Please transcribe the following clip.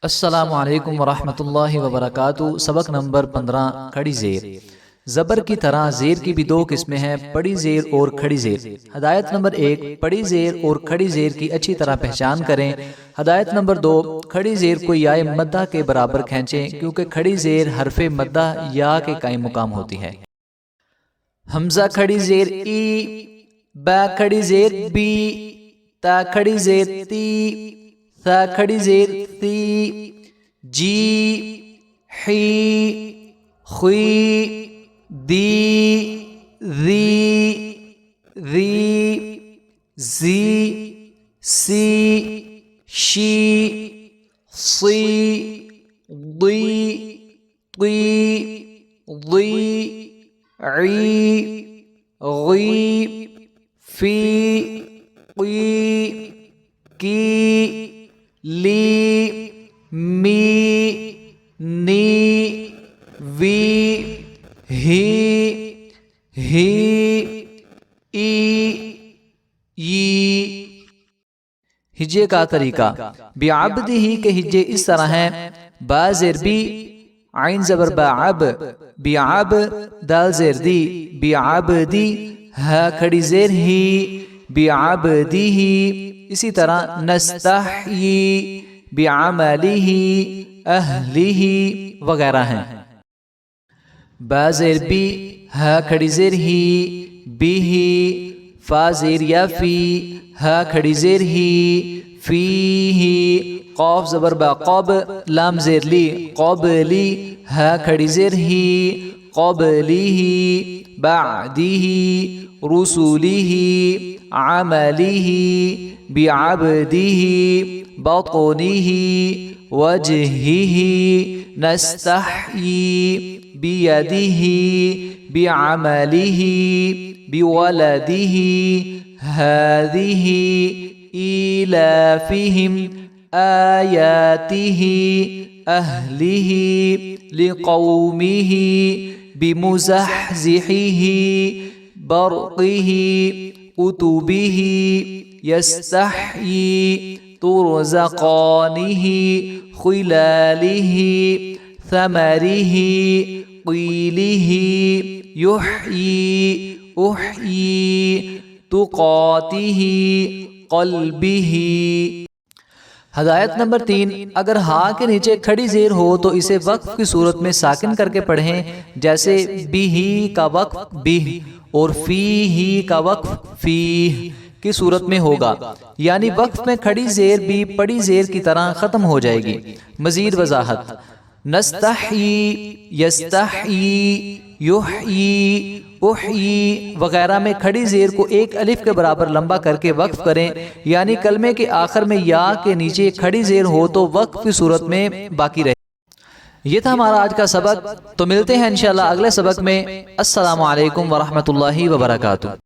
السلام علیکم ورحمۃ اللہ وبرکاتہ۔ سبق نمبر 15 کھڑی زیر۔ زبر کی طرح زیر کی بھی دو قسمیں ہیں، پڑی زیر اور کھڑی زیر۔ ہدایت نمبر 1، پڑی زیر اور کھڑی زیر کی اچھی طرح پہچان کریں۔ ہدایت نمبر 2، کھڑی زیر کو یا مدہ کے برابر کھینچیں کیونکہ کھڑی زیر حرف مدہ یا کے قائم مقام ہوتی ہے۔ حمزہ کھڑی زیر ای، با کھڑی زیر بی، تا کھڑی زیر تی، ثا کھڑی زیر تی، جی، حی، خوی، دی، ذی، ذی، زی، سی، شی، صی، ضی، طی، ضی، عی، غی، فی، قی، کی، لی، می، نی، وی، ہی، ای، ی۔ ہجے کا طریقہ: بعبدہ کے ہجے اس طرح ہیں: با زیر بی، عین زبر با عب، بعب، دال زیر دی، بعبدی، ہا کھڑی زیر ہی، بعبدہ۔ اسی طرح نستحیی، بعملہ، اہلہ وغیرہ ہیں۔ با زیر بی، ہا کھڑی زیر ہی، بیہ، فا زیر یا فی، ہا کھڑی زیر ہی، فیہ، قاف زبر با قب، لام زیر لی، قبلی، ہا کھڑی زیر ہی، قبلیہ، بعدہ، رسولہ، عملہ، بعبدہ، بطنہ، وجہہ، نستحیی، بیدہ، بعملہ، بولدہ، ہذہ، ایلافہم، آیاتہ، اہلہ، لقومہ، بمزحزحہ، برقہ، کتبہ، یستحیی، ترزقانہ، خلالہ، ثمرہ، قیلہ، یحیی، احیی، تقاتہ، قلبہ۔ ہدایت نمبر 3، اگر ہا کے نیچے کھڑی زیر ہو تو اسے وقف کی صورت میں ساکن کر کے پڑھیں، جیسے بیہ کا وقف بیہ اور فیہ کا وقف فیہ کی صورت میں ہوگا، یعنی وقف میں کھڑی زیر بھی پڑی زیر کی طرح ختم ہو جائے گی۔ مزید وضاحت: نستحیی، یستحیی، یحیی، احیی وغیرہ میں کھڑی زیر کو ایک الف کے برابر لمبا کر کے وقف کریں، یعنی کلمے کے آخر میں یا کے نیچے کھڑی زیر ہو تو وقف کی صورت میں باقی رہے۔ یہ تھا ہمارا آج کا سبق، تو ملتے ہیں انشاءاللہ اگلے سبق میں۔ السلام علیکم ورحمۃ اللہ وبرکاتہ۔